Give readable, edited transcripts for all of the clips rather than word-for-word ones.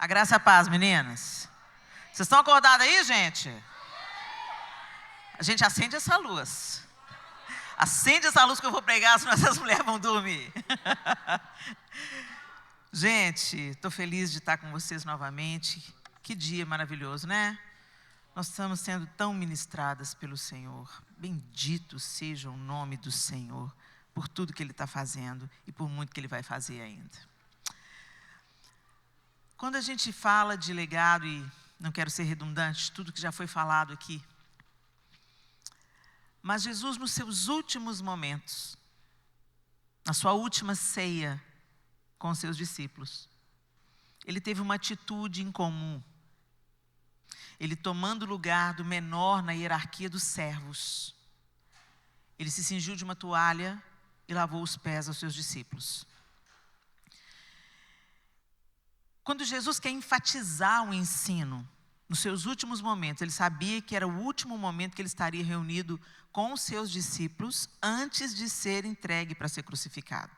A graça e a paz, meninas. Vocês estão acordadas aí, gente? A gente acende essa luz. Acende essa luz que eu vou pregar, senão essas mulheres vão dormir. Gente, estou feliz de estar com vocês novamente. Que dia maravilhoso, né? Nós estamos sendo tão ministradas pelo Senhor. Bendito seja o nome do Senhor por tudo que Ele está fazendo e por muito que Ele vai fazer ainda. Quando a gente fala de legado, e não quero ser redundante, tudo que já foi falado aqui, mas Jesus, nos seus últimos momentos, na sua última ceia com os seus discípulos, Ele teve uma atitude incomum. Ele, tomando o lugar do menor na hierarquia dos servos, Ele se cingiu de uma toalha e lavou os pés aos seus discípulos. Quando Jesus quer enfatizar o ensino, nos seus últimos momentos, Ele sabia que era o último momento que Ele estaria reunido com os seus discípulos antes de ser entregue para ser crucificado.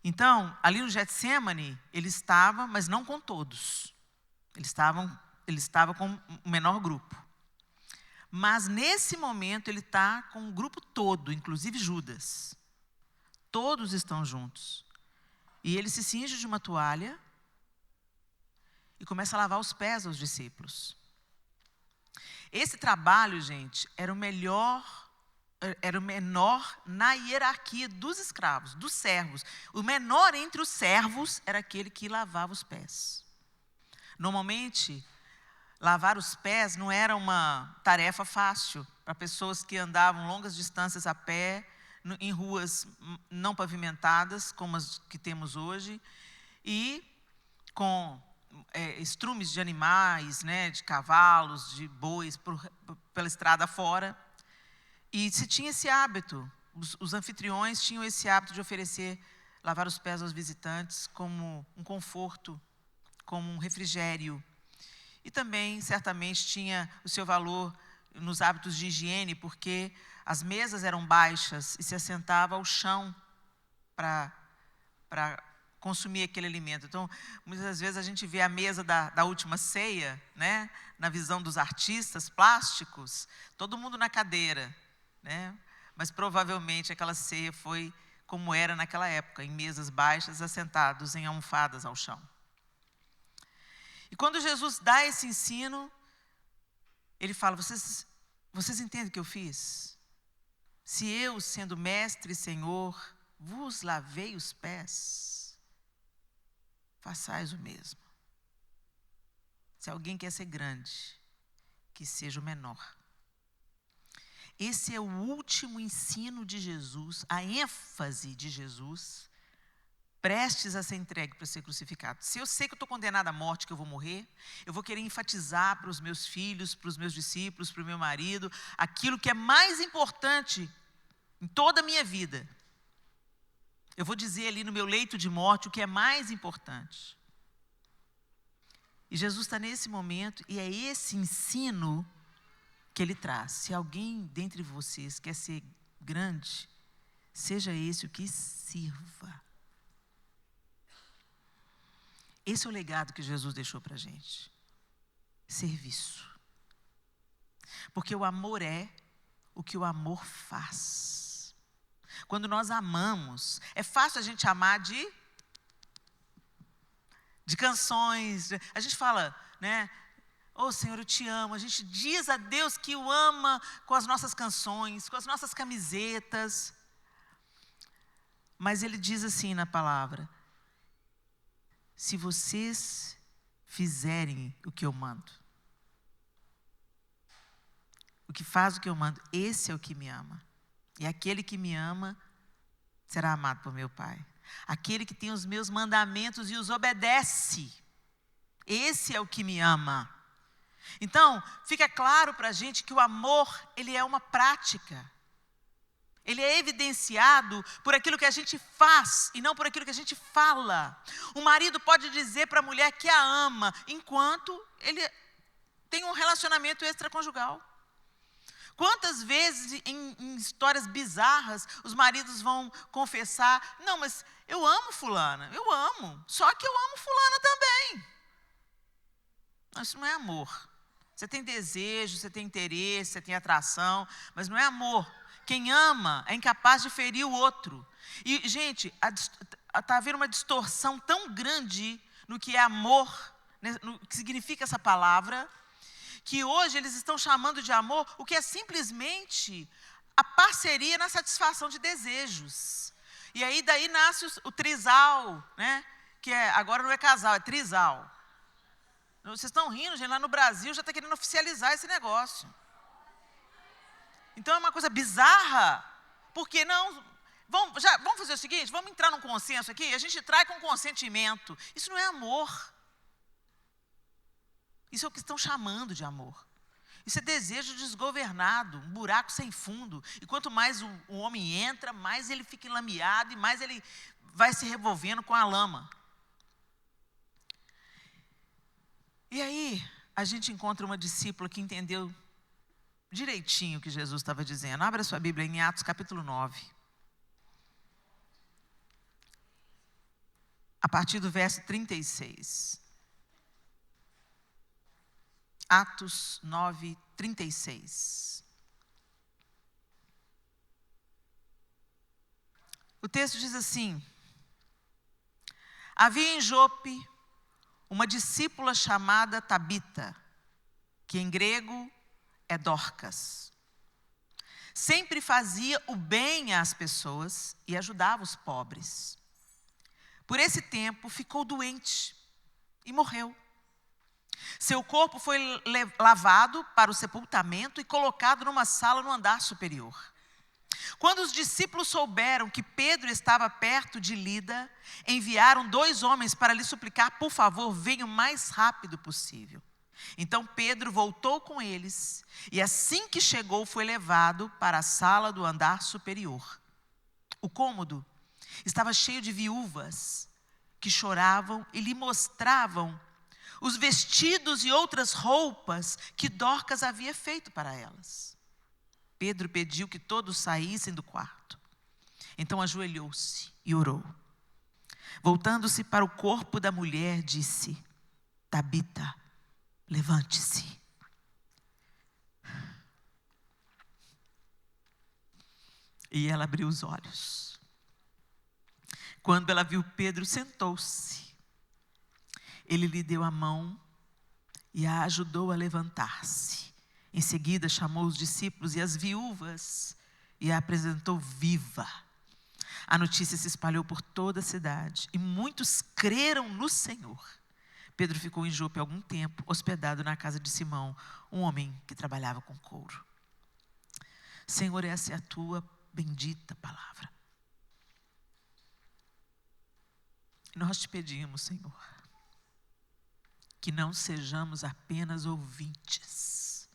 Então, ali no Getsemane, Ele estava, mas não com todos. Ele estava com o menor grupo. Mas nesse momento Ele está com o grupo todo, inclusive Judas. Todos estão juntos. E Ele se cinge de uma toalha e começa a lavar os pés aos discípulos. Esse trabalho, gente, era o menor na hierarquia dos escravos, dos servos. O menor entre os servos era aquele que lavava os pés. Normalmente, lavar os pés não era uma tarefa fácil para pessoas que andavam longas distâncias a pé, em ruas não pavimentadas, como as que temos hoje, e com estrumes de animais, né, de cavalos, de bois, pela estrada fora. E se tinha esse hábito, os anfitriões tinham esse hábito de oferecer, lavar os pés aos visitantes como um conforto, como um refrigério. E também, certamente, tinha o seu valor nos hábitos de higiene, porque as mesas eram baixas e se assentava ao chão para consumir aquele alimento. Então, muitas vezes a gente vê a mesa da última ceia, né, na visão dos artistas plásticos, todo mundo na cadeira, né, mas provavelmente aquela ceia foi como era naquela época, em mesas baixas, assentados em almofadas ao chão. E quando Jesus dá esse ensino, Ele fala, vocês entendem o que eu fiz? Se eu, sendo mestre e Senhor, vos lavei os pés, façais o mesmo. Se alguém quer ser grande, que seja o menor. Esse é o último ensino de Jesus, a ênfase de Jesus, prestes a ser entregue para ser crucificado. Se eu sei que eu estou condenado à morte, que eu vou morrer, eu vou querer enfatizar para os meus filhos, para os meus discípulos, para o meu marido, aquilo que é mais importante em toda a minha vida. Eu vou dizer ali no meu leito de morte o que é mais importante. E Jesus está nesse momento, e é esse ensino que Ele traz. Se alguém dentre vocês quer ser grande, seja esse o que sirva. Esse é o legado que Jesus deixou para a gente. Serviço. Porque o amor é o que o amor faz. Quando nós amamos, é fácil a gente amar de canções. A gente fala, né? Oh, Senhor, eu te amo. A gente diz a Deus que o ama com as nossas canções, com as nossas camisetas. Mas Ele diz assim na palavra: se vocês fizerem o que eu mando, o que faz o que eu mando, esse é o que me ama. E aquele que me ama será amado por meu Pai. Aquele que tem os meus mandamentos e os obedece, esse é o que me ama. Então, fica claro para a gente que o amor, ele é uma prática. Ele é evidenciado por aquilo que a gente faz e não por aquilo que a gente fala. O marido pode dizer para a mulher que a ama, enquanto ele tem um relacionamento extraconjugal. Quantas vezes em histórias bizarras os maridos vão confessar, não, mas eu amo fulana, eu amo, só que eu amo fulana também. Isso não é amor. Você tem desejo, você tem interesse, você tem atração, mas não é amor. Quem ama é incapaz de ferir o outro. E, gente, está havendo uma distorção tão grande no que é amor, no que significa essa palavra, que hoje eles estão chamando de amor o que é simplesmente a parceria na satisfação de desejos. E aí daí nasce o trisal, né? Que agora não é casal, é trisal. Vocês estão rindo, gente, lá no Brasil já está querendo oficializar esse negócio. Então é uma coisa bizarra, porque não, vamos fazer o seguinte, vamos entrar num consenso aqui, a gente trai com consentimento. Isso não é amor. Isso é o que estão chamando de amor. Isso é desejo desgovernado, um buraco sem fundo. E quanto mais o homem entra, mais ele fica enlameado e mais ele vai se revolvendo com a lama. E aí, a gente encontra uma discípula que entendeu direitinho o que Jesus estava dizendo. Abra sua Bíblia em Atos capítulo 9. A partir do verso 36. Atos 9, 36. O texto diz assim: havia em Jope uma discípula chamada Tabita, que em grego é Dorcas. Sempre fazia o bem às pessoas e ajudava os pobres. Por esse tempo ficou doente e morreu. Seu corpo foi lavado para o sepultamento e colocado numa sala no andar superior. Quando os discípulos souberam que Pedro estava perto de Lida, enviaram 2 homens para lhe suplicar: por favor, venha o mais rápido possível. Então Pedro voltou com eles e assim que chegou foi levado para a sala do andar superior. O cômodo estava cheio de viúvas que choravam e lhe mostravam os vestidos e outras roupas que Dorcas havia feito para elas. Pedro pediu que todos saíssem do quarto. Então ajoelhou-se e orou. Voltando-se para o corpo da mulher, disse: Tabita, levante-se. E ela abriu os olhos. Quando ela viu Pedro, sentou-se. Ele lhe deu a mão e a ajudou a levantar-se. Em seguida chamou os discípulos e as viúvas e a apresentou viva. A notícia se espalhou por toda a cidade e muitos creram no Senhor. Pedro ficou em Jope algum tempo, hospedado na casa de Simão, um homem que trabalhava com couro. Senhor, essa é a tua bendita palavra. E nós te pedimos, Senhor, que não sejamos apenas ouvintes,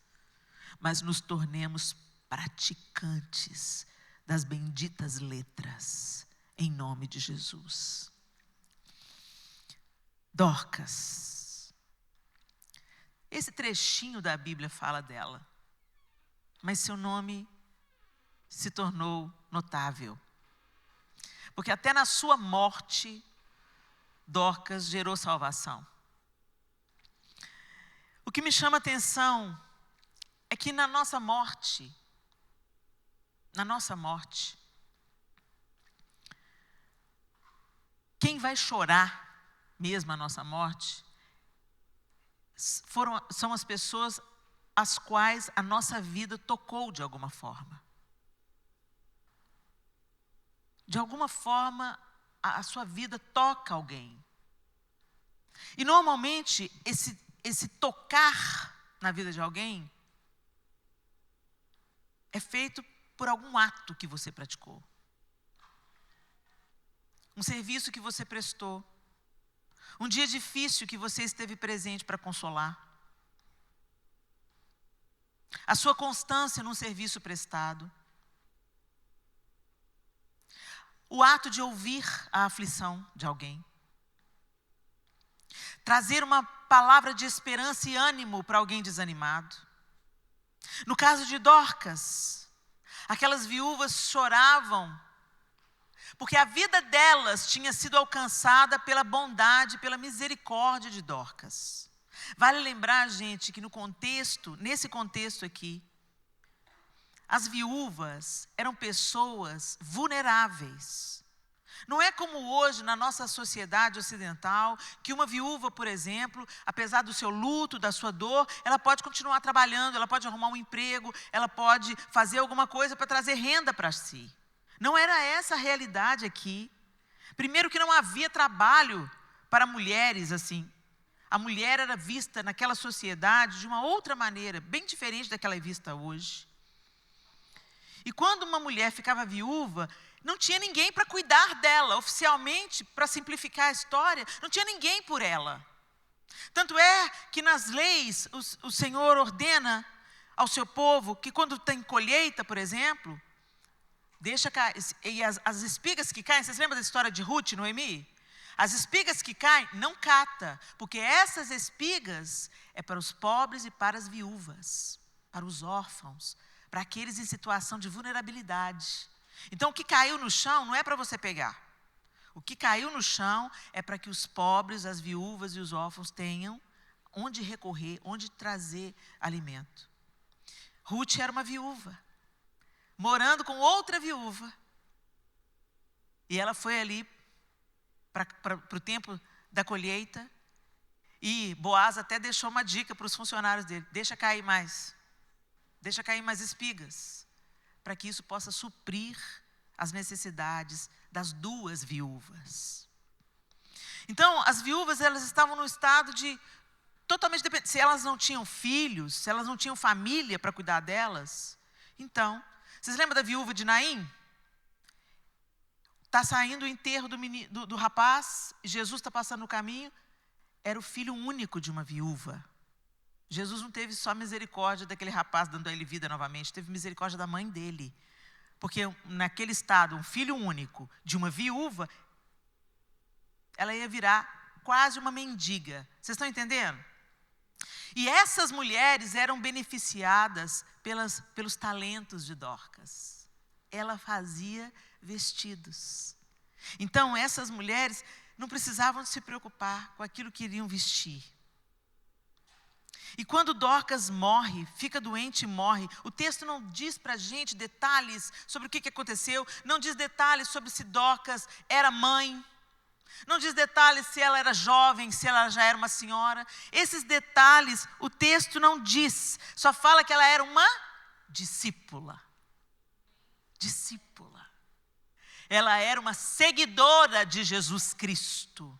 mas nos tornemos praticantes das benditas letras, em nome de Jesus. Dorcas. Esse trechinho da Bíblia fala dela, mas seu nome se tornou notável, porque até na sua morte, Dorcas gerou salvação. O que me chama a atenção é que na nossa morte, quem vai chorar mesmo a nossa morte são as pessoas às quais a nossa vida tocou de alguma forma. De alguma forma, a sua vida toca alguém. E normalmente, esse tocar na vida de alguém é feito por algum ato que você praticou. Um serviço que você prestou. Um dia difícil que você esteve presente para consolar. A sua constância num serviço prestado. O ato de ouvir a aflição de alguém. Trazer uma palavra de esperança e ânimo para alguém desanimado. No caso de Dorcas, aquelas viúvas choravam porque a vida delas tinha sido alcançada pela bondade, pela misericórdia de Dorcas. Vale lembrar, gente, que nesse contexto aqui, as viúvas eram pessoas vulneráveis. Não é como hoje na nossa sociedade ocidental, que uma viúva, por exemplo, apesar do seu luto, da sua dor, ela pode continuar trabalhando, ela pode arrumar um emprego, ela pode fazer alguma coisa para trazer renda para si. Não era essa a realidade aqui. Primeiro que não havia trabalho para mulheres assim. A mulher era vista naquela sociedade de uma outra maneira, bem diferente daquela vista hoje. E quando uma mulher ficava viúva, não tinha ninguém para cuidar dela. Oficialmente, para simplificar a história, não tinha ninguém por ela. Tanto é que nas leis, o Senhor ordena ao seu povo que quando tem colheita, por exemplo, deixa cair, e as espigas que caem, vocês lembram da história de Ruth e Noemi? As espigas que caem, não cata, porque essas espigas é para os pobres e para as viúvas, para os órfãos, para aqueles em situação de vulnerabilidade. Então, o que caiu no chão não é para você pegar. O que caiu no chão é para que os pobres, as viúvas e os órfãos tenham onde recorrer, onde trazer alimento. Ruth era uma viúva, morando com outra viúva. E ela foi ali para o tempo da colheita. E Boaz até deixou uma dica para os funcionários dele: deixa cair mais espigas, para que isso possa suprir as necessidades das duas viúvas. Então, as viúvas, elas estavam num estado de totalmente dependente. Se elas não tinham filhos, se elas não tinham família para cuidar delas, então, vocês lembram da viúva de Naim? Está saindo o enterro do rapaz, Jesus está passando no caminho, era o filho único de uma viúva. Jesus não teve só misericórdia daquele rapaz dando a ele vida novamente, teve misericórdia da mãe dele. Porque naquele estado, um filho único de uma viúva, ela ia virar quase uma mendiga. Vocês estão entendendo? E essas mulheres eram beneficiadas pelos talentos de Dorcas. Ela fazia vestidos. Então, essas mulheres não precisavam se preocupar com aquilo que iriam vestir. E quando Dorcas morre, fica doente e morre, o texto não diz para a gente detalhes sobre o que aconteceu, não diz detalhes sobre se Dorcas era mãe, não diz detalhes se ela era jovem, se ela já era uma senhora. Esses detalhes o texto não diz, só fala que ela era uma discípula. Discípula. Ela era uma seguidora de Jesus Cristo.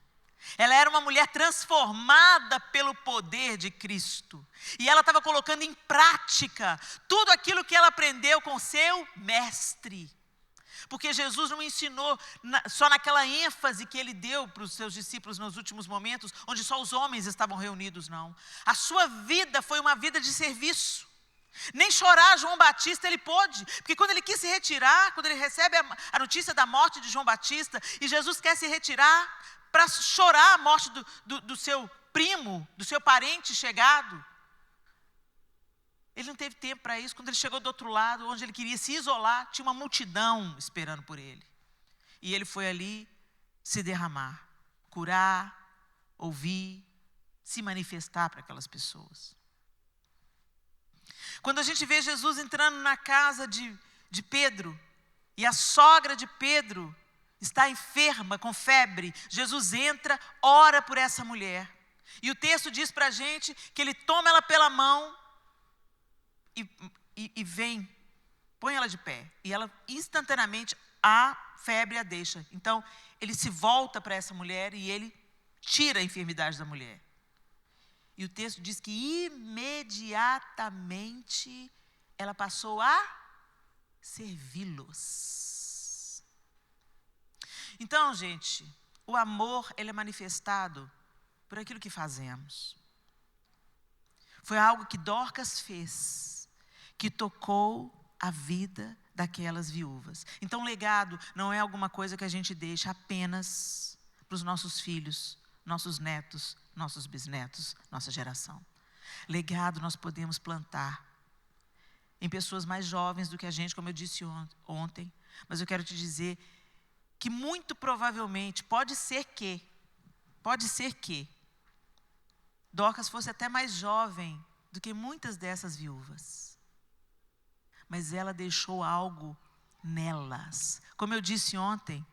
Ela era uma mulher transformada pelo poder de Cristo. E ela estava colocando em prática tudo aquilo que ela aprendeu com seu mestre. Porque Jesus não ensinou só naquela ênfase que ele deu para os seus discípulos nos últimos momentos, onde só os homens estavam reunidos, não. A sua vida foi uma vida de serviço. Nem chorar João Batista ele pôde, porque quando ele quis se retirar, quando ele recebe a notícia da morte de João Batista, e Jesus quer se retirar para chorar a morte do seu primo, do seu parente chegado. Ele não teve tempo para isso. Quando ele chegou do outro lado, onde ele queria se isolar, tinha uma multidão esperando por ele. E ele foi ali se derramar, curar, ouvir, se manifestar para aquelas pessoas. Quando a gente vê Jesus entrando na casa de Pedro, e a sogra de Pedro está enferma, com febre, Jesus entra, ora por essa mulher. E o texto diz para a gente que ele toma ela pela mão e vem, põe ela de pé. E ela instantaneamente, a febre a deixa. Então, ele se volta para essa mulher e ele tira a enfermidade da mulher. E o texto diz que imediatamente ela passou a servi-los. Então, gente, o amor, ele é manifestado por aquilo que fazemos. Foi algo que Dorcas fez, que tocou a vida daquelas viúvas. Então, legado não é alguma coisa que a gente deixa apenas para os nossos filhos, nossos netos, nossos bisnetos, nossa geração. Legado nós podemos plantar em pessoas mais jovens do que a gente, como eu disse ontem. Mas eu quero te dizer que muito provavelmente, pode ser que, Dorcas fosse até mais jovem do que muitas dessas viúvas. Mas ela deixou algo nelas. Como eu disse ontem,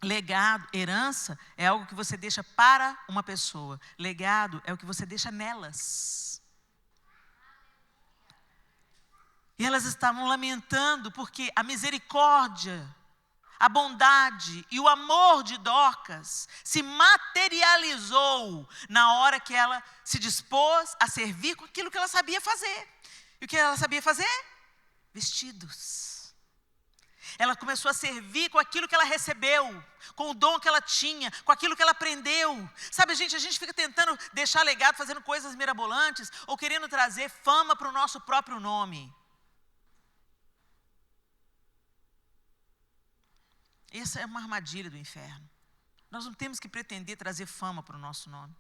legado, herança é algo que você deixa para uma pessoa. Legado é o que você deixa nelas. E elas estavam lamentando porque a misericórdia, a bondade e o amor de Dorcas se materializou na hora que ela se dispôs a servir com aquilo que ela sabia fazer. E o que ela sabia fazer? Vestidos. Ela começou a servir com aquilo que ela recebeu, com o dom que ela tinha, com aquilo que ela aprendeu. Sabe, a gente fica tentando deixar legado, fazendo coisas mirabolantes, ou querendo trazer fama para o nosso próprio nome. Essa é uma armadilha do inferno. Nós não temos que pretender trazer fama para o nosso nome.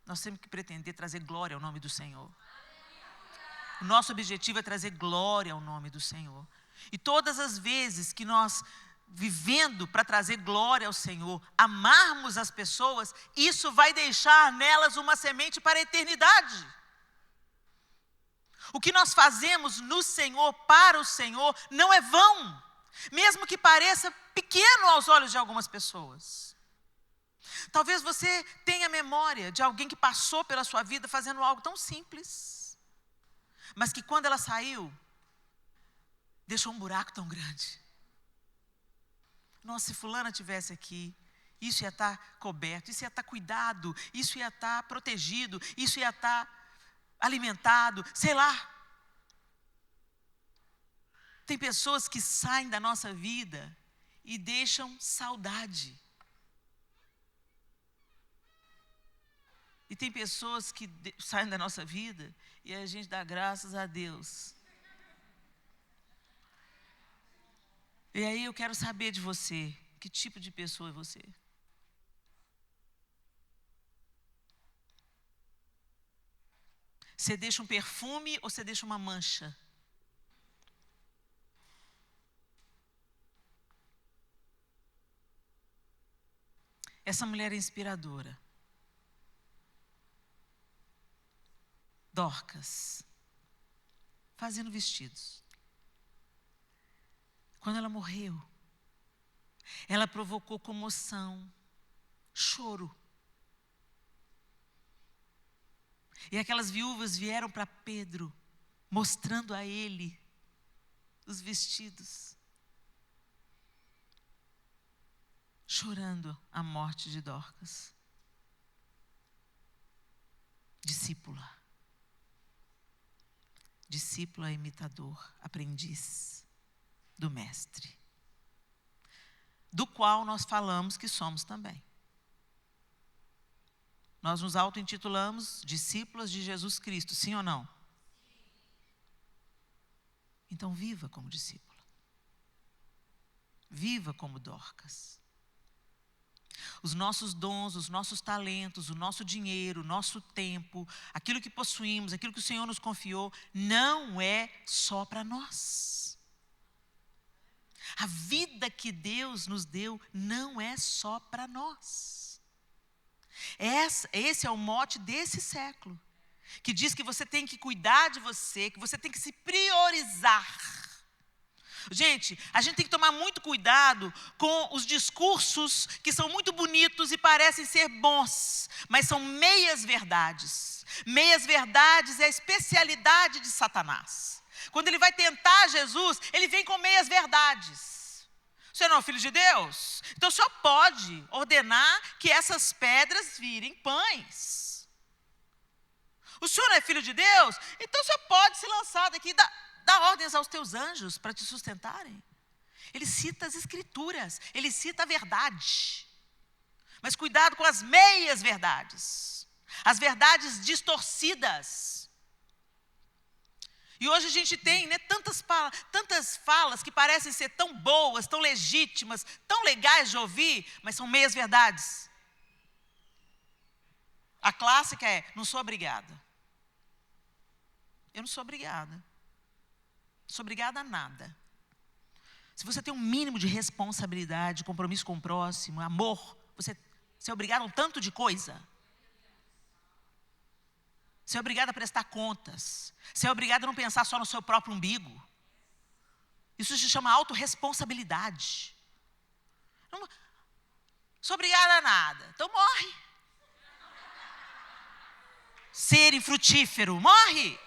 Nós temos que pretender trazer glória ao nome do Senhor. O nosso objetivo é trazer glória ao nome do Senhor. E todas as vezes que nós, vivendo para trazer glória ao Senhor, amarmos as pessoas, isso vai deixar nelas uma semente para a eternidade. O que nós fazemos no Senhor, para o Senhor, não é vão. Mesmo que pareça pequeno aos olhos de algumas pessoas. Talvez você tenha memória de alguém que passou pela sua vida fazendo algo tão simples, mas que quando ela saiu, deixou um buraco tão grande. Nossa, se fulana estivesse aqui, isso ia estar coberto, isso ia estar cuidado, isso ia estar protegido, isso ia estar alimentado, sei lá. Tem pessoas que saem da nossa vida e deixam saudade. E tem pessoas que saem da nossa vida e a gente dá graças a Deus. E aí eu quero saber de você, que tipo de pessoa é você? Você deixa um perfume ou você deixa uma mancha? Essa mulher é inspiradora. Dorcas, fazendo vestidos. Quando ela morreu, ela provocou comoção, choro. E aquelas viúvas vieram para Pedro, mostrando a ele os vestidos, chorando a morte de Dorcas. Discípula. Discípula imitador, aprendiz do mestre, do qual nós falamos que somos também. Nós nos auto-intitulamos discípulas de Jesus Cristo, sim ou não? Então viva como discípula. Viva como Dorcas. Os nossos dons, os nossos talentos, o nosso dinheiro, o nosso tempo, aquilo que possuímos, aquilo que o Senhor nos confiou, não é só para nós. A vida que Deus nos deu não é só para nós. Esse é o mote desse século, que diz que você tem que cuidar de você, que você tem que se priorizar. Gente, a gente tem que tomar muito cuidado com os discursos que são muito bonitos e parecem ser bons, mas são meias verdades. Meias verdades é a especialidade de Satanás. Quando ele vai tentar Jesus, ele vem com meias verdades. Você não é o filho de Deus? Então só pode ordenar que essas pedras virem pães. O senhor não é filho de Deus? Então só pode se lançar daqui dá ordens aos teus anjos para te sustentarem. Ele cita as escrituras, ele cita a verdade. Mas cuidado com as meias verdades, as verdades distorcidas. E hoje a gente tem tantas falas que parecem ser tão boas, tão legítimas, tão legais de ouvir, mas são meias verdades. A clássica é, não sou obrigada. Eu não sou obrigada. Não sou obrigada a nada. Se você tem um mínimo de responsabilidade, compromisso com o próximo, amor, você é obrigado a um tanto de coisa. Você é obrigado a prestar contas. Você é obrigado a não pensar só no seu próprio umbigo. Isso se chama autorresponsabilidade. Não sou obrigada a nada. Então morre. Ser infrutífero, morre.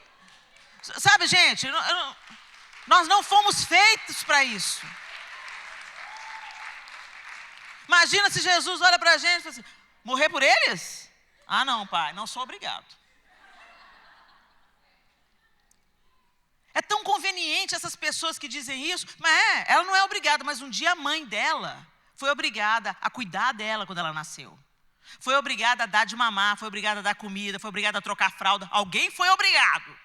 Sabe, gente, nós não fomos feitos para isso. Imagina se Jesus olha para a gente e fala assim, morrer por eles? Ah, não, pai, não sou obrigado. É tão conveniente essas pessoas que dizem isso, mas ela não é obrigada, mas um dia a mãe dela foi obrigada a cuidar dela quando ela nasceu. Foi obrigada a dar de mamar, foi obrigada a dar comida, foi obrigada a trocar fralda. Alguém foi obrigado.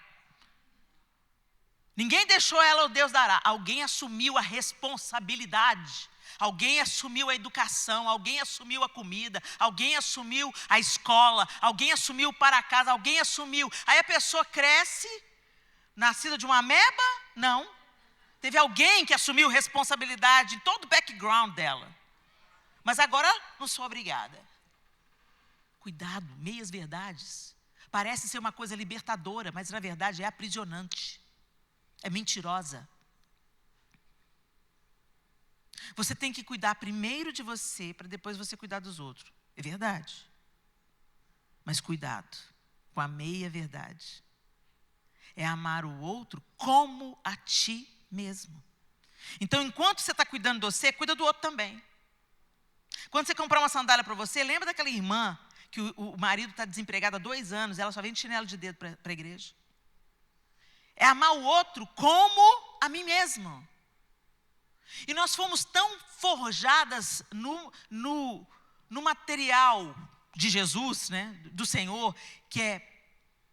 Ninguém deixou ela, o Deus dará. Alguém assumiu a responsabilidade. Alguém assumiu a educação, alguém assumiu a comida, alguém assumiu a escola, alguém assumiu o para casa, alguém assumiu. Aí a pessoa cresce, nascida de uma ameba? Não. Teve alguém que assumiu responsabilidade em todo o background dela. Mas agora não sou obrigada. Cuidado, meias verdades. Parece ser uma coisa libertadora, mas na verdade é aprisionante. É mentirosa. Você tem que cuidar primeiro de você, para depois você cuidar dos outros. É verdade. Mas cuidado com a meia verdade. É amar o outro como a ti mesmo. Então, enquanto você está cuidando de você, cuida do outro também. Quando você comprar uma sandália para você, lembra daquela irmã que o marido está desempregado há 2 anos, ela só vem de chinelo de dedo para a igreja. É amar o outro como a mim mesmo. E nós fomos tão forjadas no material de Jesus, né, do Senhor, que é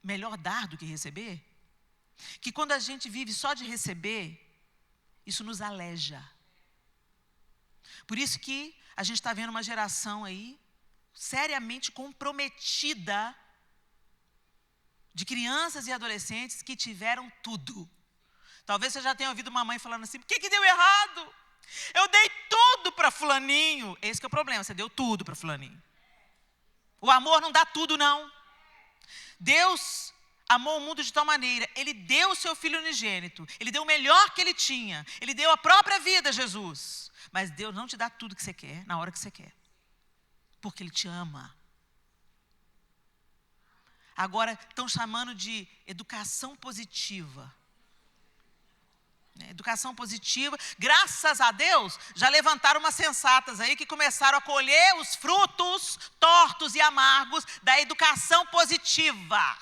melhor dar do que receber, que quando a gente vive só de receber, isso nos aleja. Por isso que a gente está vendo uma geração aí seriamente comprometida de crianças e adolescentes que tiveram tudo. Talvez você já tenha ouvido uma mãe falando assim, por que deu errado? Eu dei tudo para fulaninho. Esse que é o problema, você deu tudo para fulaninho. O amor não dá tudo, não. Deus amou o mundo de tal maneira, Ele deu o seu Filho unigênito, Ele deu o melhor que Ele tinha, Ele deu a própria vida, Jesus. Mas Deus não te dá tudo que você quer, na hora que você quer. Porque Ele te ama. Agora, estão chamando de educação positiva. Educação positiva. Graças a Deus, já levantaram umas sensatas aí que começaram a colher os frutos tortos e amargos da educação positiva.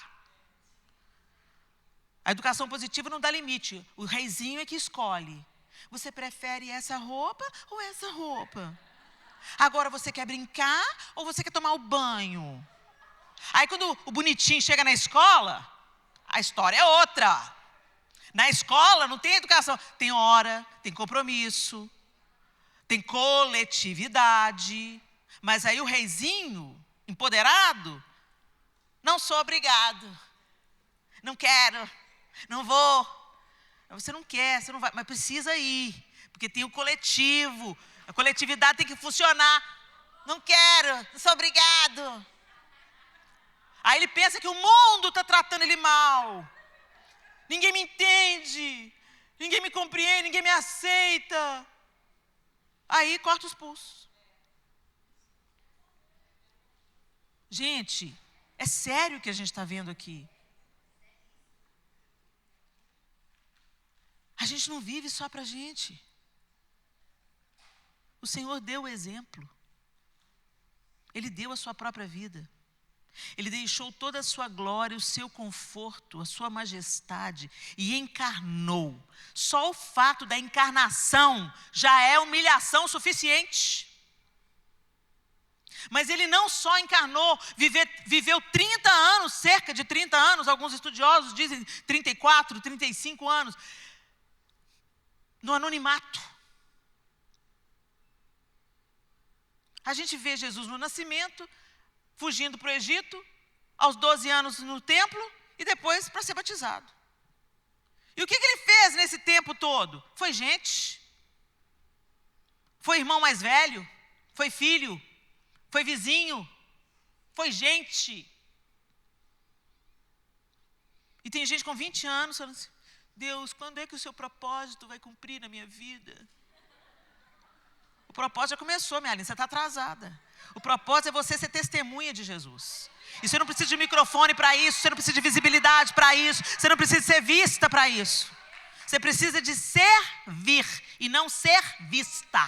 A educação positiva não dá limite. O reizinho é que escolhe. Você prefere essa roupa ou essa roupa? Agora você quer brincar ou você quer tomar o banho? Aí quando o bonitinho chega na escola, a história é outra. Na escola não tem educação, tem hora, tem compromisso, tem coletividade. Mas aí o reizinho, empoderado, não sou obrigado, não quero, não vou. Você não quer, você não vai, mas precisa ir, porque tem o coletivo, a coletividade tem que funcionar. Não quero, não sou obrigado. Aí ele pensa que o mundo está tratando ele mal. Ninguém me entende, ninguém me compreende, ninguém me aceita. Aí corta os pulsos. Gente, é sério o que a gente está vendo aqui. A gente não vive só para a gente. O Senhor deu o exemplo. Ele deu a sua própria vida. Ele deixou toda a sua glória, o seu conforto, a sua majestade e encarnou. Só o fato da encarnação já é humilhação suficiente. Mas ele não só encarnou, viveu 30 anos, cerca de 30 anos, alguns estudiosos dizem 34, 35 anos, no anonimato. A gente vê Jesus no nascimento, fugindo para o Egito, aos 12 anos no templo, e depois para ser batizado. E o que ele fez nesse tempo todo? Foi gente. Foi irmão mais velho. Foi filho. Foi vizinho. Foi gente. E tem gente com 20 anos falando assim, Deus, quando é que o seu propósito vai cumprir na minha vida? O propósito já começou, minha linda, você está atrasada. O propósito é você ser testemunha de Jesus. E você não precisa de microfone para isso, você não precisa de visibilidade para isso, você não precisa de ser vista para isso. Você precisa de servir e não ser vista.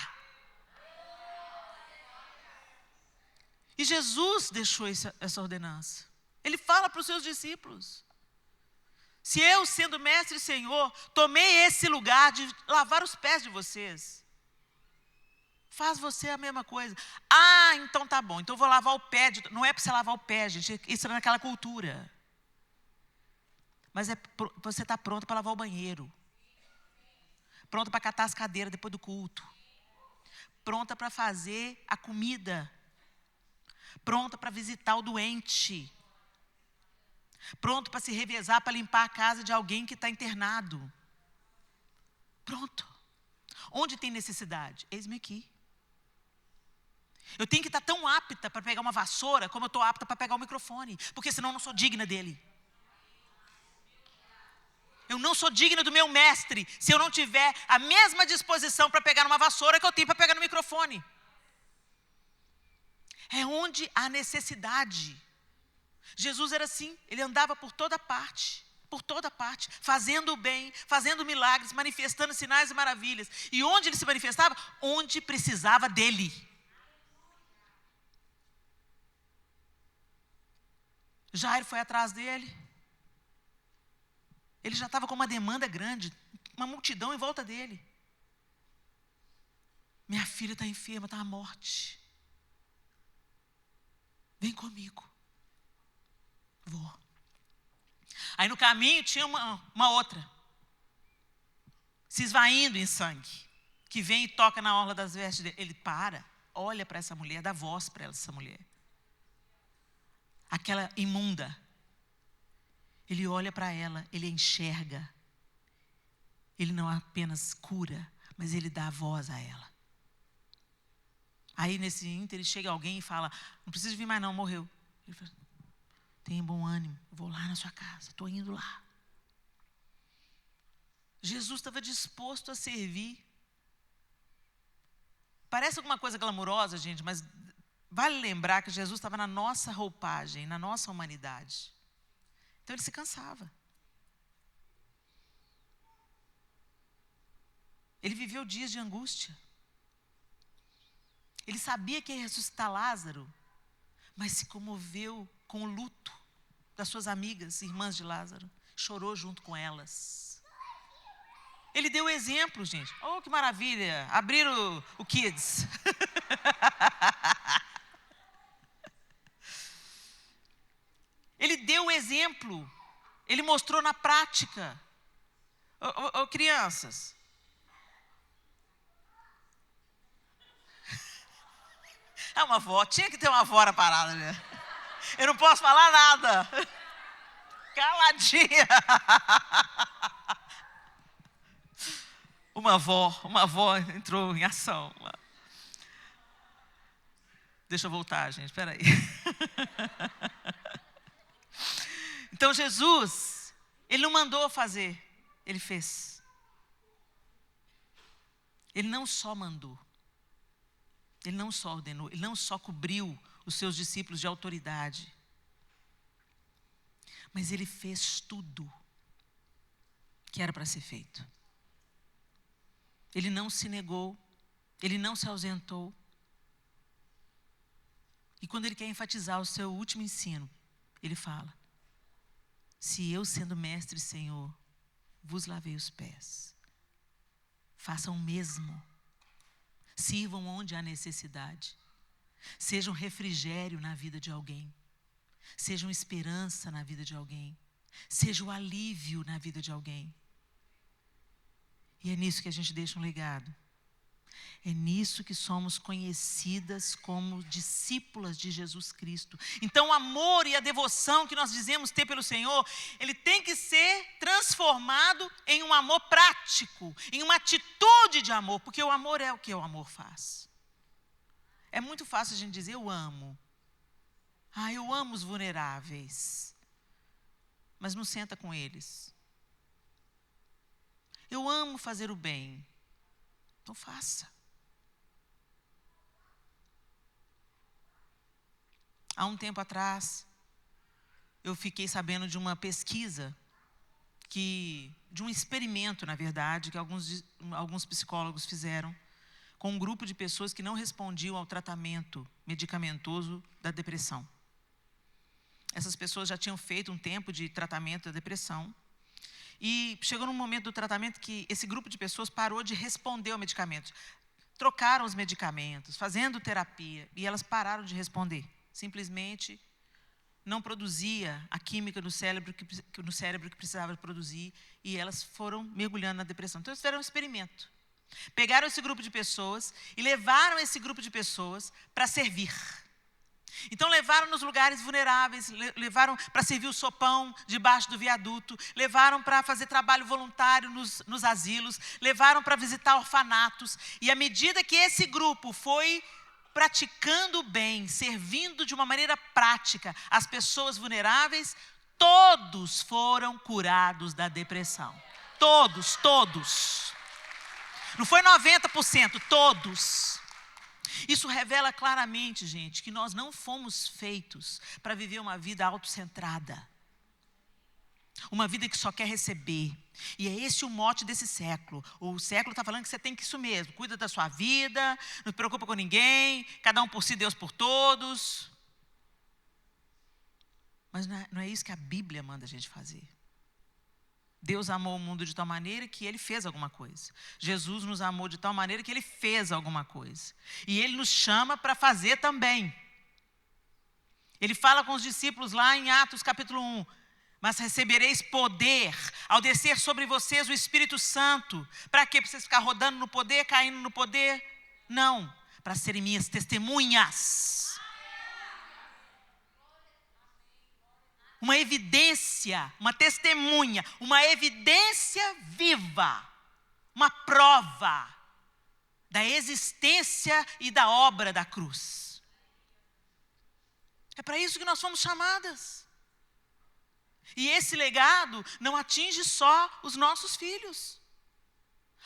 E Jesus deixou essa ordenança. Ele fala para os seus discípulos. Se eu, sendo mestre e Senhor, tomei esse lugar de lavar os pés de vocês, faz você a mesma coisa. Ah, então tá bom, então eu vou lavar o pé. Não é para você lavar o pé, gente, isso era naquela cultura. Mas você está pronto para lavar o banheiro. Pronto para catar as cadeiras depois do culto. Pronta para fazer a comida. Pronta para visitar o doente. Pronto para se revezar, para limpar a casa de alguém que está internado. Pronto. Onde tem necessidade? Eis-me aqui. Eu tenho que estar tão apta para pegar uma vassoura como eu estou apta para pegar o microfone. Porque senão eu não sou digna dele. Eu não sou digna do meu mestre se eu não tiver a mesma disposição para pegar uma vassoura que eu tenho para pegar no microfone. É onde há necessidade. Jesus era assim, ele andava por toda parte, fazendo o bem, fazendo milagres, manifestando sinais e maravilhas. E onde ele se manifestava? Onde precisava dele. Jairo foi atrás dele. Ele já estava com uma demanda grande, uma multidão em volta dele. Minha filha está enferma, está à morte. Vem comigo. Vou. Aí no caminho tinha uma outra, se esvaindo em sangue, que vem e toca na orla das vestes dele. Ele para, olha para essa mulher, dá voz para essa mulher. Aquela imunda. Ele olha para ela, ele enxerga. Ele não apenas cura, mas ele dá voz a ela. Aí nesse ínter chega alguém e fala, não precisa vir mais não, morreu. Ele fala, tenha bom ânimo, vou lá na sua casa, estou indo lá. Jesus estava disposto a servir. Parece alguma coisa glamurosa, gente, mas vale lembrar que Jesus estava na nossa roupagem, na nossa humanidade. Então ele se cansava. Ele viveu dias de angústia. Ele sabia que ia ressuscitar Lázaro, mas se comoveu com o luto das suas amigas, irmãs de Lázaro. Chorou junto com elas. Ele deu exemplo, gente. Oh, que maravilha! Abriram o Kids. Ele deu o exemplo. Ele mostrou na prática. Crianças. É uma avó. Tinha que ter uma avó na parada, né? Eu não posso falar nada. Caladinha. Uma avó entrou em ação. Deixa eu voltar, gente, espera aí. Então Jesus, ele não mandou fazer, ele fez. Ele não só mandou, ele não só ordenou, ele não só cobriu os seus discípulos de autoridade, mas ele fez tudo que era para ser feito. Ele não se negou, ele não se ausentou. E quando ele quer enfatizar o seu último ensino, ele fala, se eu, sendo mestre e Senhor, vos lavei os pés, façam o mesmo. Sirvam onde há necessidade. Sejam refrigério na vida de alguém. Sejam esperança na vida de alguém. Sejam alívio na vida de alguém. E é nisso que a gente deixa um legado. É nisso que somos conhecidas como discípulas de Jesus Cristo. Então o amor e a devoção que nós dizemos ter pelo Senhor, ele tem que ser transformado em um amor prático, em uma atitude de amor, porque o amor é o que o amor faz. É muito fácil a gente dizer, eu amo. Eu amo os vulneráveis. mas não senta com eles. Eu amo fazer o bem, então faça. Há um tempo atrás, eu fiquei sabendo de uma pesquisa, de um experimento, na verdade, que alguns psicólogos fizeram com um grupo de pessoas que não respondiam ao tratamento medicamentoso da depressão. Essas pessoas já tinham feito um tempo de tratamento da depressão e chegou num momento do tratamento que esse grupo de pessoas parou de responder ao medicamento. Trocaram os medicamentos, fazendo terapia, e elas pararam de responder. Simplesmente não produzia a química no cérebro que precisava produzir, e elas foram mergulhando na depressão. Então, eles fizeram um experimento. Pegaram esse grupo de pessoas e levaram esse grupo de pessoas para servir. Então, levaram nos lugares vulneráveis, levaram para servir o sopão debaixo do viaduto, levaram para fazer trabalho voluntário nos asilos, levaram para visitar orfanatos. E à medida que esse grupo foi praticando o bem, servindo de uma maneira prática as pessoas vulneráveis, todos foram curados da depressão. Todos, todos. Não foi 90%, todos. Isso revela claramente, gente, que nós não fomos feitos para viver uma vida autocentrada. Uma vida que só quer receber. E é esse o mote desse século. O século está falando que você tem que isso mesmo. Cuida da sua vida, não se preocupa com ninguém, cada um por si, Deus por todos. Mas não é isso que a Bíblia manda a gente fazer. Deus amou o mundo de tal maneira que Ele fez alguma coisa. Jesus nos amou de tal maneira que Ele fez alguma coisa. E Ele nos chama para fazer também. Ele fala com os discípulos lá em Atos capítulo 1. Mas recebereis poder ao descer sobre vocês o Espírito Santo. Para quê? Para vocês ficar rodando no poder, caindo no poder? Não. Para serem minhas testemunhas. Uma evidência, uma testemunha, uma evidência viva, uma prova da existência e da obra da cruz. É para isso que nós fomos chamadas. E esse legado não atinge só os nossos filhos.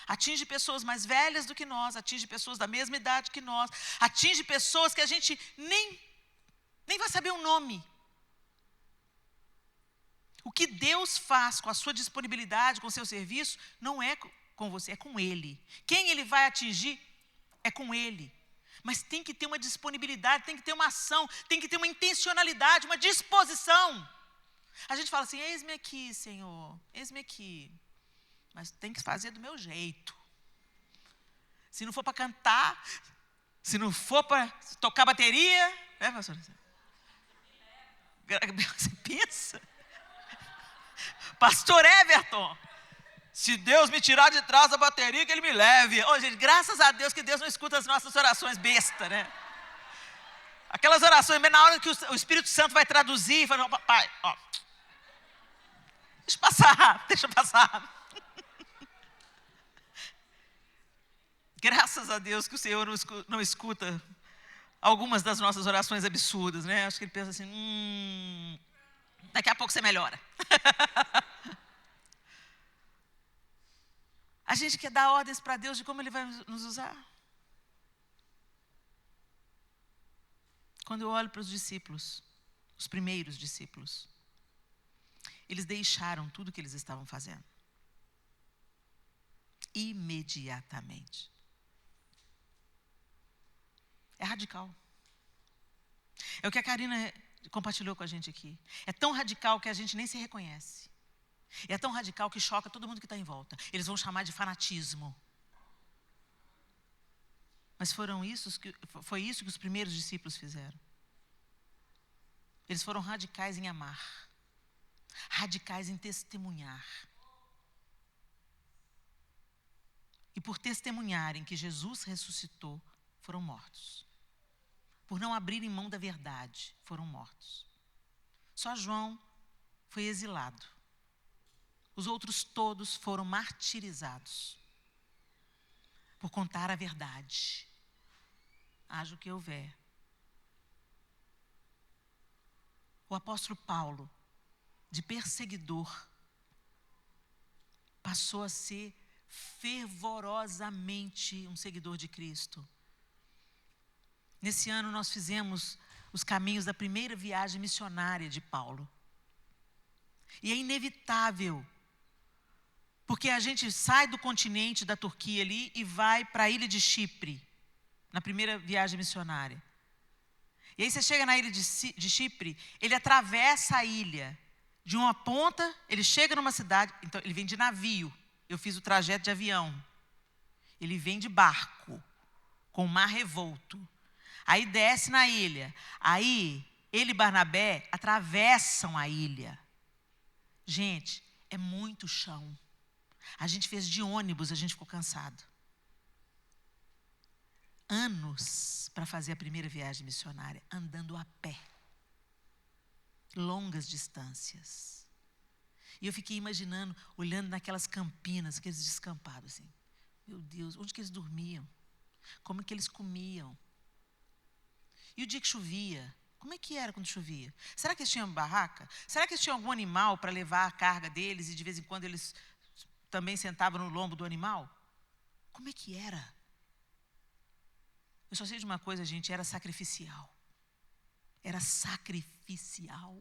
Atinge pessoas mais velhas do que nós, atinge pessoas da mesma idade que nós, atinge pessoas que a gente nem vai saber o nome. O que Deus faz com a sua disponibilidade, com o seu serviço, não é com você, é com Ele. Quem Ele vai atingir é com Ele. Mas tem que ter uma disponibilidade, tem que ter uma ação, tem que ter uma intencionalidade, uma disposição. A gente fala assim, eis-me aqui, Senhor, eis-me aqui. Mas tem que fazer do meu jeito. Se não for para cantar, se não for para tocar bateria, né, pastor? Você pensa? Pastor Everton, se Deus me tirar de trás da bateria, que Ele me leve. Oh, gente, graças a Deus que Deus não escuta as nossas orações besta, né? Aquelas orações, na hora que o Espírito Santo vai traduzir, fala, papai, ó, deixa passar. Graças a Deus que o Senhor não escuta algumas das nossas orações absurdas, né? Acho que Ele pensa assim, daqui a pouco você melhora. A gente quer dar ordens para Deus de como Ele vai nos usar. Quando eu olho para os discípulos, os primeiros discípulos, eles deixaram tudo o que eles estavam fazendo. Imediatamente. É radical. É o que a Karina compartilhou com a gente aqui. É tão radical que a gente nem se reconhece. É tão radical que choca todo mundo que está em volta. Eles vão chamar de fanatismo. Mas foi isso que os primeiros discípulos fizeram. Eles foram radicais em amar. Radicais em testemunhar. E por testemunharem que Jesus ressuscitou, foram mortos. Por não abrirem mão da verdade, foram mortos. Só João foi exilado. Os outros todos foram martirizados por contar a verdade. Haja o que houver. O apóstolo Paulo de perseguidor, passou a ser fervorosamente um seguidor de Cristo. Nesse ano nós fizemos os caminhos da primeira viagem missionária de Paulo. E é inevitável, porque a gente sai do continente da Turquia ali e vai para a ilha de Chipre, na primeira viagem missionária. E aí você chega na ilha de Chipre, ele atravessa a ilha. De uma ponta, ele chega numa cidade, então ele vem de navio. Eu fiz o trajeto de avião. Ele vem de barco, com o mar revolto. Aí desce na ilha. Aí, ele e Barnabé atravessam a ilha. Gente, é muito chão. A gente fez de ônibus, a gente ficou cansado. Anos para fazer a primeira viagem missionária, andando a pé. Longas distâncias. E eu fiquei imaginando, olhando naquelas campinas, aqueles descampados assim. Meu Deus, onde que eles dormiam? Como é que eles comiam? E o dia que chovia, como é que era quando chovia? Será que eles tinham barraca? Será que eles tinham algum animal para levar a carga deles e de vez em quando eles também sentavam no lombo do animal? Como é que era? Eu só sei de uma coisa, gente, era sacrificial. Era sacrificial.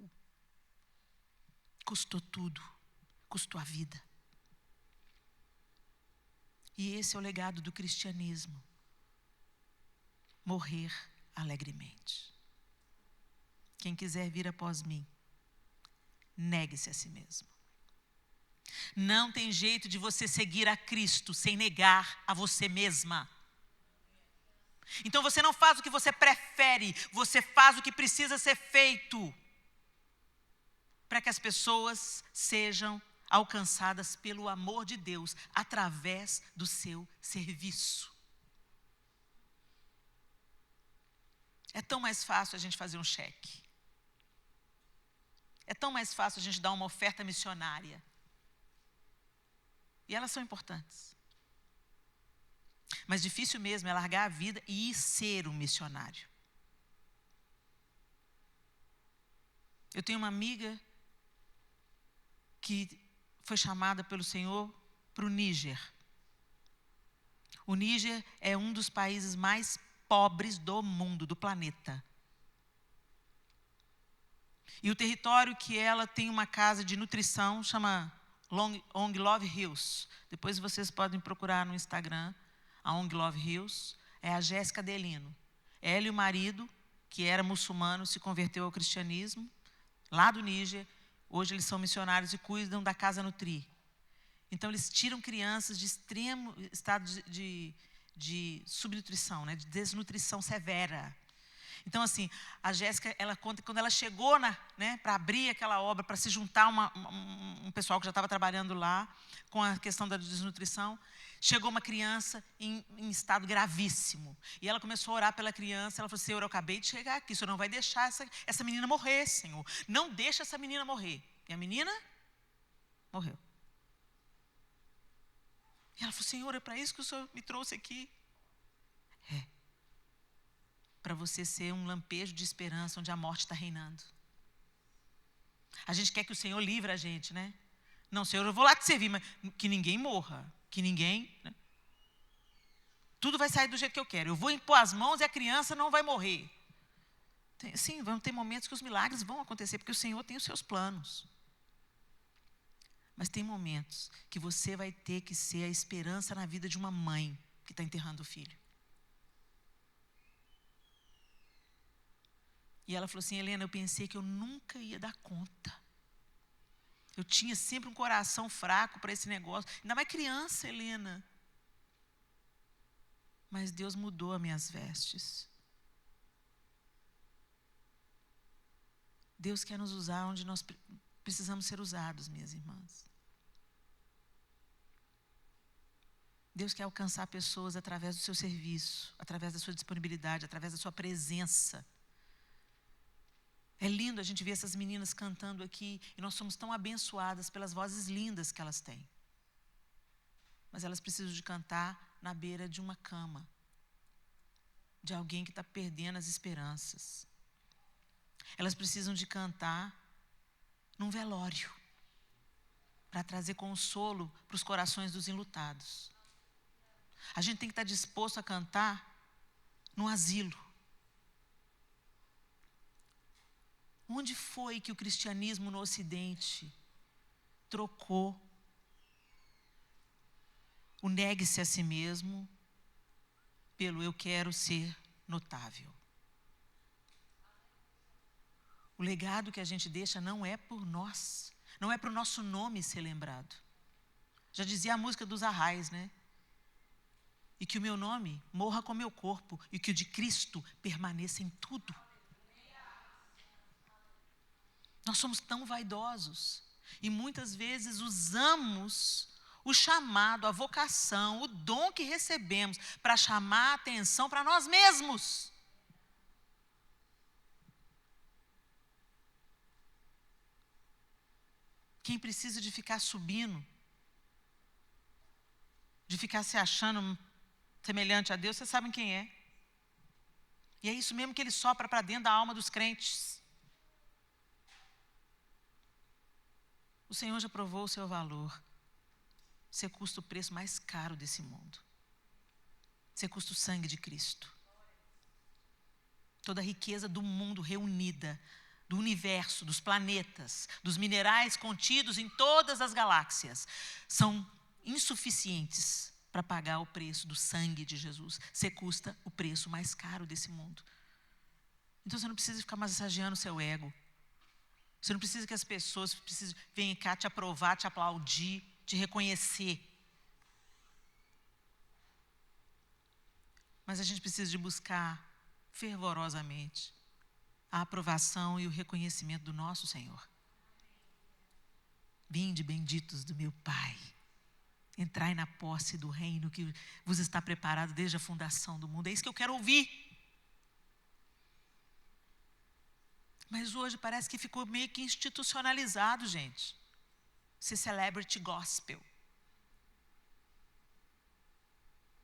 Custou tudo. Custou a vida. E esse é o legado do cristianismo. Morrer alegremente. Quem quiser vir após mim, negue-se a si mesmo. Não tem jeito de você seguir a Cristo sem negar a você mesma. Então você não faz o que você prefere, você faz o que precisa ser feito para que as pessoas sejam alcançadas pelo amor de Deus através do seu serviço. É tão mais fácil a gente fazer um cheque. É tão mais fácil a gente dar uma oferta missionária. E elas são importantes. Mas difícil mesmo é largar a vida e ser um missionário. Eu tenho uma amiga que foi chamada pelo Senhor para o Níger. O Níger é um dos países mais pobres do mundo, do planeta. E o território que ela tem uma casa de nutrição chama ONG Love Hills. Depois vocês podem procurar no Instagram a ONG Love Hills. É a Jéssica Delino. Ela e o marido, que era muçulmano, se converteu ao cristianismo, lá do Níger. Hoje eles são missionários e cuidam da Casa Nutri. Então eles tiram crianças de extremo estado de subnutrição, né, de desnutrição severa. Então, assim, a Jéssica, ela conta que quando ela chegou para abrir aquela obra, para se juntar um pessoal que já estava trabalhando lá com a questão da desnutrição, chegou uma criança em estado gravíssimo. E ela começou a orar pela criança. Ela falou: Senhor, eu acabei de chegar aqui, o Senhor não vai deixar essa menina morrer, Senhor. Não deixa essa menina morrer. E a menina morreu. E ela falou: Senhor, é para isso que o Senhor me trouxe aqui? É. Para você ser um lampejo de esperança onde a morte está reinando. A gente quer que o Senhor livre a gente, né? Não, Senhor, eu vou lá te servir, mas que ninguém morra, que ninguém... Né? Tudo vai sair do jeito que eu quero. Eu vou impor as mãos e a criança não vai morrer. Sim, vão ter momentos que os milagres vão acontecer, porque o Senhor tem os seus planos. Mas tem momentos que você vai ter que ser a esperança na vida de uma mãe que está enterrando o filho. E ela falou assim: Helena, eu pensei que eu nunca ia dar conta. Eu tinha sempre um coração fraco para esse negócio. Ainda mais criança, Helena. Mas Deus mudou as minhas vestes. Deus quer nos usar onde nós precisamos ser usados, minhas irmãs. Deus quer alcançar pessoas através do seu serviço, através da sua disponibilidade, através da sua presença. É lindo a gente ver essas meninas cantando aqui, e nós somos tão abençoadas pelas vozes lindas que elas têm. Mas elas precisam de cantar na beira de uma cama, de alguém que está perdendo as esperanças. Elas precisam de cantar num velório, para trazer consolo para os corações dos enlutados. A gente tem que estar disposto a cantar num asilo. Onde foi que o cristianismo no Ocidente trocou o negue-se a si mesmo pelo eu quero ser notável? O legado que a gente deixa não é por nós, não é para o nosso nome ser lembrado. Já dizia a música dos Arrais, né? E que o meu nome morra com meu corpo e que o de Cristo permaneça em tudo. Nós somos tão vaidosos e muitas vezes usamos o chamado, a vocação, o dom que recebemos para chamar a atenção para nós mesmos. Quem precisa de ficar subindo, de ficar se achando semelhante a Deus, vocês sabem quem é. E é isso mesmo que ele sopra para dentro da alma dos crentes. O Senhor já provou o seu valor. Você custa o preço mais caro desse mundo. Você custa o sangue de Cristo. Toda a riqueza do mundo reunida, do universo, dos planetas, dos minerais contidos em todas as galáxias, são insuficientes para pagar o preço do sangue de Jesus. Você custa o preço mais caro desse mundo. Então você não precisa ficar massageando o seu ego. Você não precisa que as pessoas venham cá te aprovar, te aplaudir, te reconhecer. Mas a gente precisa de buscar fervorosamente a aprovação e o reconhecimento do nosso Senhor. Vinde, benditos do meu Pai, entrai na posse do reino que vos está preparado desde a fundação do mundo. É isso que eu quero ouvir. Mas hoje parece que ficou meio que institucionalizado, gente. Ser celebrity gospel.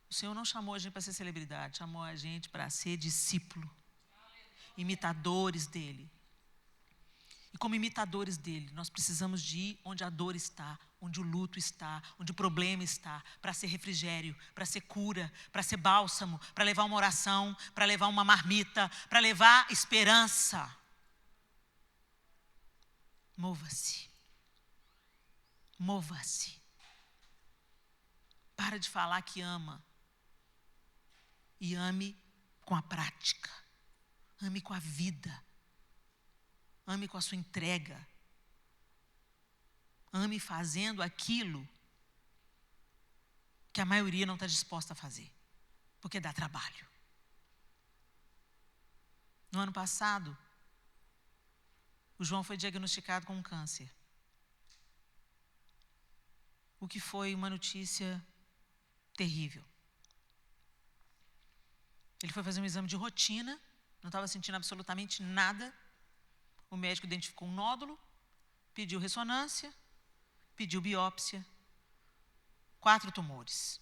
O Senhor não chamou a gente para ser celebridade, chamou a gente para ser discípulo, imitadores dele. E como imitadores dele, nós precisamos de ir onde a dor está, onde o luto está, onde o problema está, para ser refrigério, para ser cura, para ser bálsamo, para levar uma oração, para levar uma marmita, para levar esperança. Mova-se. Mova-se. Para de falar que ama. E ame com a prática. Ame com a vida. Ame com a sua entrega. Ame fazendo aquilo que a maioria não está disposta a fazer. Porque dá trabalho. No ano passado, o João foi diagnosticado com um câncer. O que foi uma notícia terrível. Ele foi fazer um exame de rotina, não estava sentindo absolutamente nada. O médico identificou um nódulo, pediu ressonância, pediu biópsia. 4 tumores.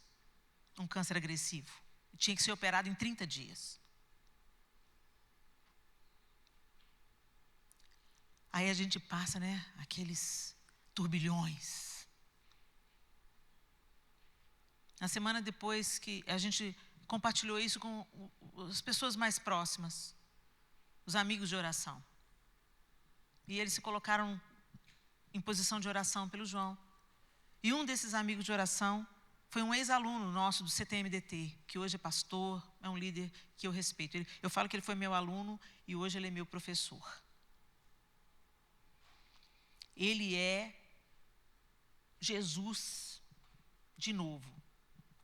Um câncer agressivo. Tinha que ser operado em 30 dias. Aí a gente passa, né, aqueles turbilhões. Na semana depois que a gente compartilhou isso com as pessoas mais próximas, os amigos de oração. E eles se colocaram em posição de oração pelo João. E um desses amigos de oração foi um ex-aluno nosso do CTMDT, que hoje é pastor, é um líder que eu respeito. Eu falo que ele foi meu aluno e hoje ele é meu professor. Ele é Jesus de novo.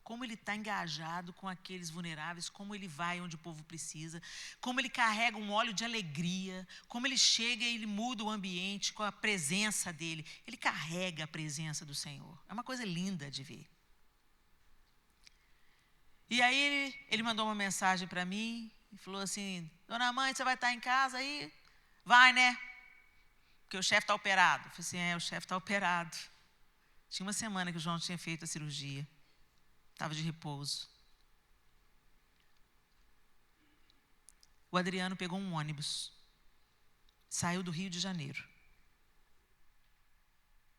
Como ele está engajado com aqueles vulneráveis, como ele vai onde o povo precisa, como ele carrega um óleo de alegria, como ele chega e ele muda o ambiente com a presença dele. Ele carrega a presença do Senhor. É uma coisa linda de ver. E aí ele mandou uma mensagem para mim e falou assim: Dona Mãe, você vai estar em casa aí? Vai, né? Porque o chefe está operado. Eu falei assim: o chefe está operado. Tinha uma semana que o João tinha feito a cirurgia. Estava de repouso. O Adriano pegou um ônibus. Saiu do Rio de Janeiro.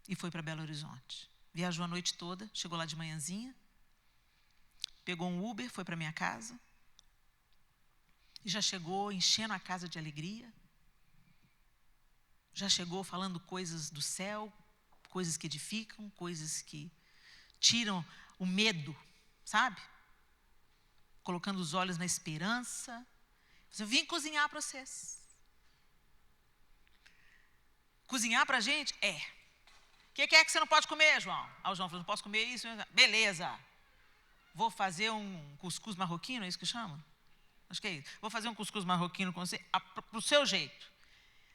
e foi para Belo Horizonte. Viajou a noite toda, chegou lá de manhãzinha, pegou um Uber, foi para minha casa, e já chegou enchendo a casa de alegria, já chegou falando coisas do céu, coisas que edificam, coisas que tiram o medo, sabe? Colocando os olhos na esperança. Eu vim cozinhar para vocês. Cozinhar para a gente? É. O que é que você não pode comer, João? Ah, o João falou, não posso comer isso. Beleza. Vou fazer um cuscuz marroquino, é isso que chama? Acho que é isso. Vou fazer um cuscuz marroquino com você, para o seu jeito.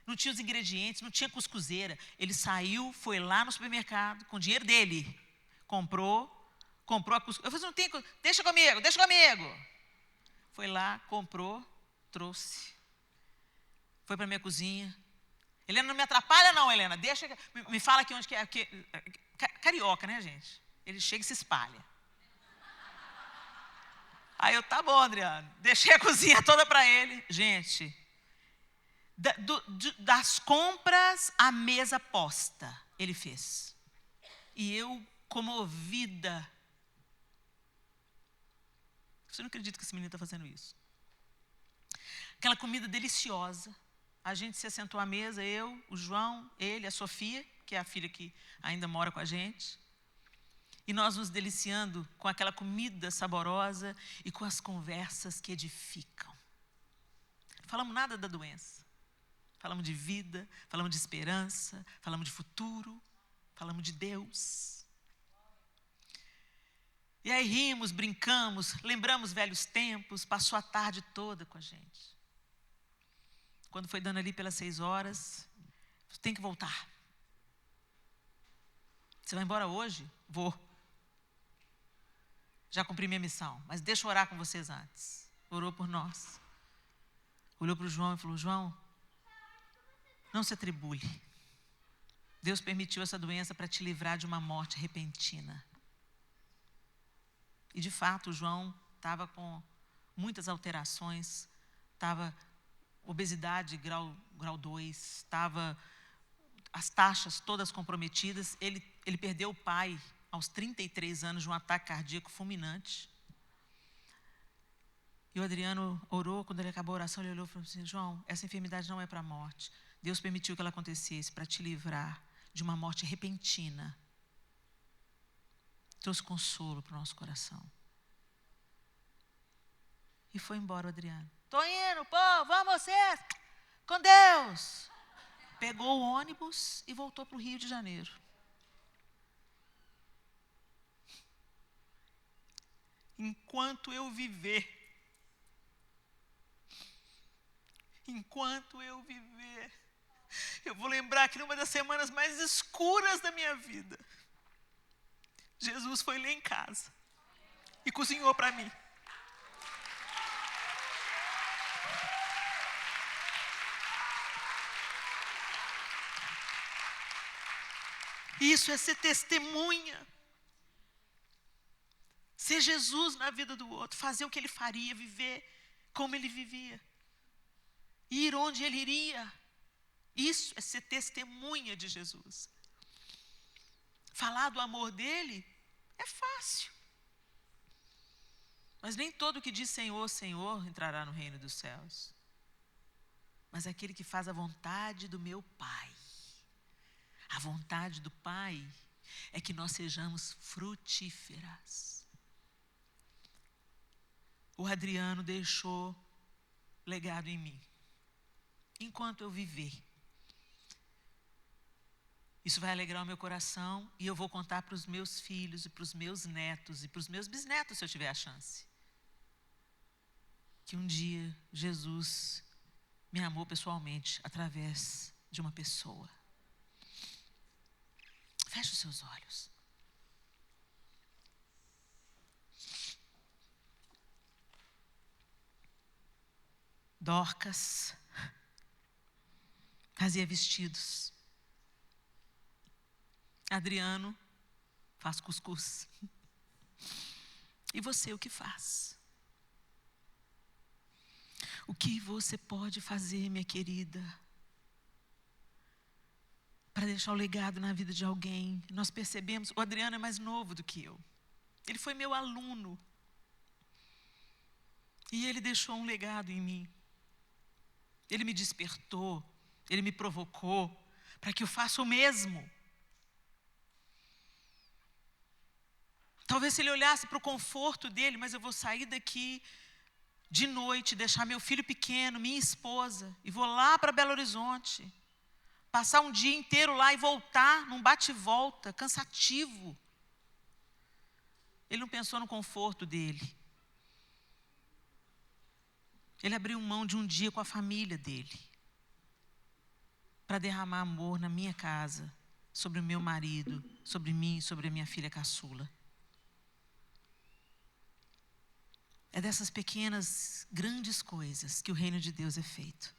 Não tinha os ingredientes, não tinha cuscuzeira. Ele saiu, foi lá no supermercado, com o dinheiro dele. Comprou a cuscuz. Eu falei, não tem, deixa comigo. Foi lá, comprou, trouxe. Foi para a minha cozinha. Helena, não me atrapalha não, Helena. Deixa, me fala aqui onde que é. Carioca, né, gente? Ele chega e se espalha. Aí eu, tá bom, Adriano. Deixei a cozinha toda para ele. Gente, das compras à mesa posta, ele fez. E eu, comovida. Você não acredita que esse menino está fazendo isso? Aquela comida deliciosa. A gente se assentou à mesa, eu, o João, ele, a Sofia, que é a filha que ainda mora com a gente. E nós nos deliciando com aquela comida saborosa e com as conversas que edificam. Não falamos nada da doença. Falamos de vida, falamos de esperança, falamos de futuro, falamos de Deus. E aí rimos, brincamos, lembramos velhos tempos, passou a tarde toda com a gente. Quando foi dando ali pelas 6 horas, tem que voltar. Você vai embora hoje? Vou. Já cumpri minha missão, mas deixa eu orar com vocês antes. Orou por nós. Olhou para o João e falou, João, não se atribule. Deus permitiu essa doença para te livrar de uma morte repentina. E de fato o João estava com muitas alterações, estava obesidade grau 2, estava as taxas todas comprometidas. Ele perdeu o pai aos 33 anos de um ataque cardíaco fulminante. E o Adriano orou, quando ele acabou a oração, ele olhou e falou assim, João, essa enfermidade não é para a morte. Deus permitiu que ela acontecesse para te livrar de uma morte repentina. Trouxe consolo para o nosso coração. E foi embora o Adriano. Estou indo, pô, vamos vocês, com Deus. Pegou o ônibus e voltou para o Rio de Janeiro. Enquanto eu viver, eu vou lembrar que numa das semanas mais escuras da minha vida, Jesus foi lá em casa e cozinhou para mim. Isso é ser testemunha. Ser Jesus na vida do outro, fazer o que ele faria, viver como ele vivia, ir onde ele iria. Isso é ser testemunha de Jesus. Falar do amor dele é fácil. Mas nem todo que diz Senhor, Senhor entrará no reino dos céus. Mas aquele que faz a vontade do meu Pai. A vontade do Pai é que nós sejamos frutíferas. O Adriano deixou legado em mim. Enquanto eu viver, isso vai alegrar o meu coração e eu vou contar para os meus filhos e para os meus netos e para os meus bisnetos, se eu tiver a chance. Que um dia Jesus me amou pessoalmente através de uma pessoa. Feche os seus olhos. Dorcas fazia vestidos. Adriano faz cuscuz. E você, o que faz? O que você pode fazer, minha querida, para deixar o legado na vida de alguém. Nós percebemos, o Adriano é mais novo do que eu. Ele foi meu aluno. E ele deixou um legado em mim. Ele me despertou, ele me provocou para que eu faça o mesmo. Talvez se ele olhasse para o conforto dele, mas eu vou sair daqui de noite, deixar meu filho pequeno, minha esposa, e vou lá para Belo Horizonte, passar um dia inteiro lá e voltar num bate-volta, cansativo. Ele não pensou no conforto dele. Ele abriu mão de um dia com a família dele, para derramar amor na minha casa, sobre o meu marido, sobre mim, sobre a minha filha caçula. É dessas pequenas, grandes coisas que o reino de Deus é feito.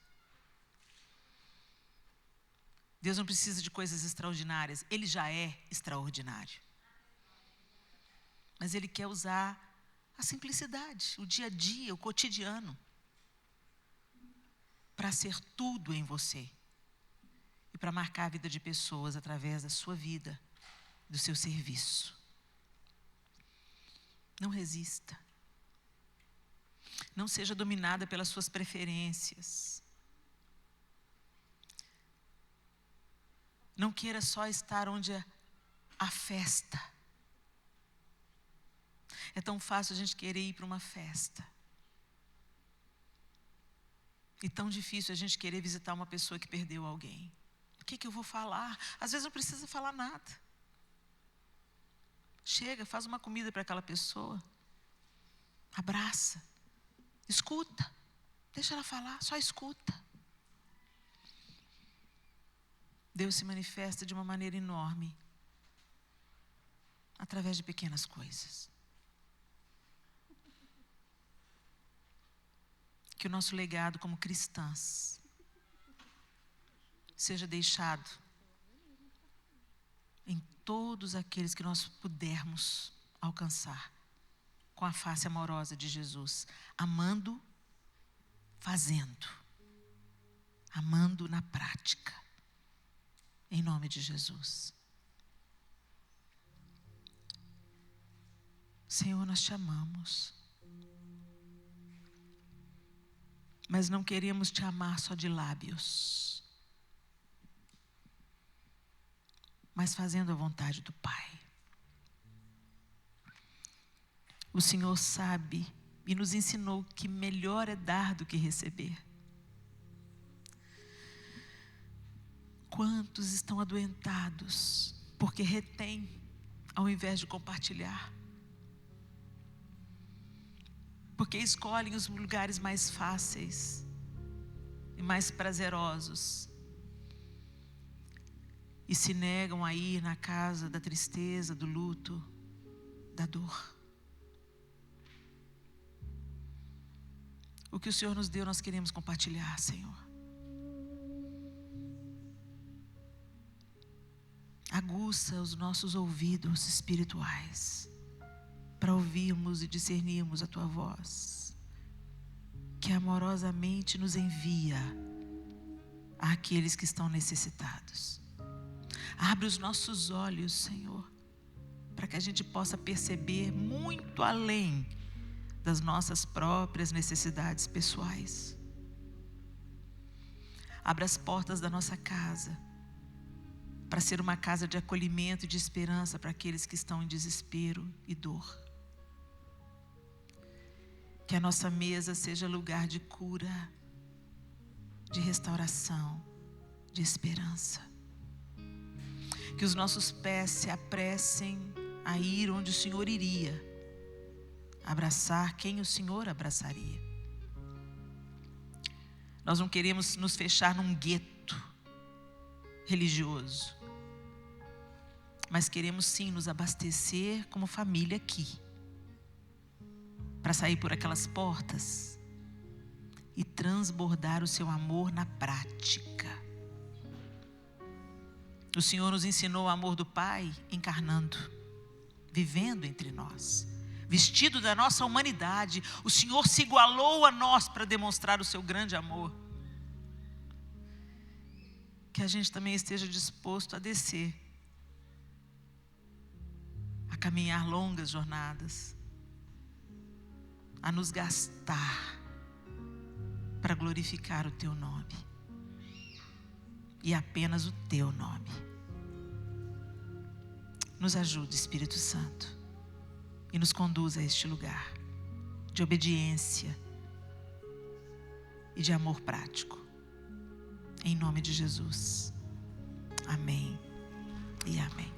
Deus não precisa de coisas extraordinárias, Ele já é extraordinário. Mas Ele quer usar a simplicidade, o dia a dia, o cotidiano, para ser tudo em você. E para marcar a vida de pessoas através da sua vida, do seu serviço. Não resista. Não seja dominada pelas suas preferências. Não queira só estar onde há festa. É tão fácil a gente querer ir para uma festa. E tão difícil a gente querer visitar uma pessoa que perdeu alguém. O que eu vou falar? Às vezes não precisa falar nada. Chega, faz uma comida para aquela pessoa. Abraça. Escuta. Deixa ela falar, só escuta. Deus se manifesta de uma maneira enorme através de pequenas coisas. Que o nosso legado como cristãs seja deixado em todos aqueles que nós pudermos alcançar com a face amorosa de Jesus, amando, fazendo, amando na prática, em nome de Jesus. Senhor, nós te amamos, mas não queremos te amar só de lábios, mas fazendo a vontade do Pai. O Senhor sabe e nos ensinou que melhor é dar do que receber. Quantos estão adoentados porque retêm ao invés de compartilhar? Porque escolhem os lugares mais fáceis e mais prazerosos e se negam a ir na casa da tristeza, do luto, da dor. O que o Senhor nos deu, nós queremos compartilhar, Senhor. Aguça os nossos ouvidos espirituais para ouvirmos e discernirmos a Tua voz, que amorosamente nos envia àqueles que estão necessitados. Abre os nossos olhos, Senhor, para que a gente possa perceber muito além das nossas próprias necessidades pessoais. Abra as portas da nossa casa para ser uma casa de acolhimento e de esperança para aqueles que estão em desespero e dor. Que a nossa mesa seja lugar de cura, de restauração, de esperança. Que os nossos pés se apressem a ir onde o Senhor iria, abraçar quem o Senhor abraçaria. Nós não queremos nos fechar num gueto religioso, mas queremos sim nos abastecer como família aqui, para sair por aquelas portas e transbordar o seu amor na prática. O Senhor nos ensinou o amor do Pai encarnando, vivendo entre nós, vestido da nossa humanidade. O Senhor se igualou a nós para demonstrar o seu grande amor. que a gente também esteja disposto a descer, a caminhar longas jornadas, a nos gastar para glorificar o Teu nome, e apenas o Teu nome. Nos ajude, Espírito Santo, e nos conduza a este lugar de obediência e de amor prático. Em nome de Jesus. Amém e amém.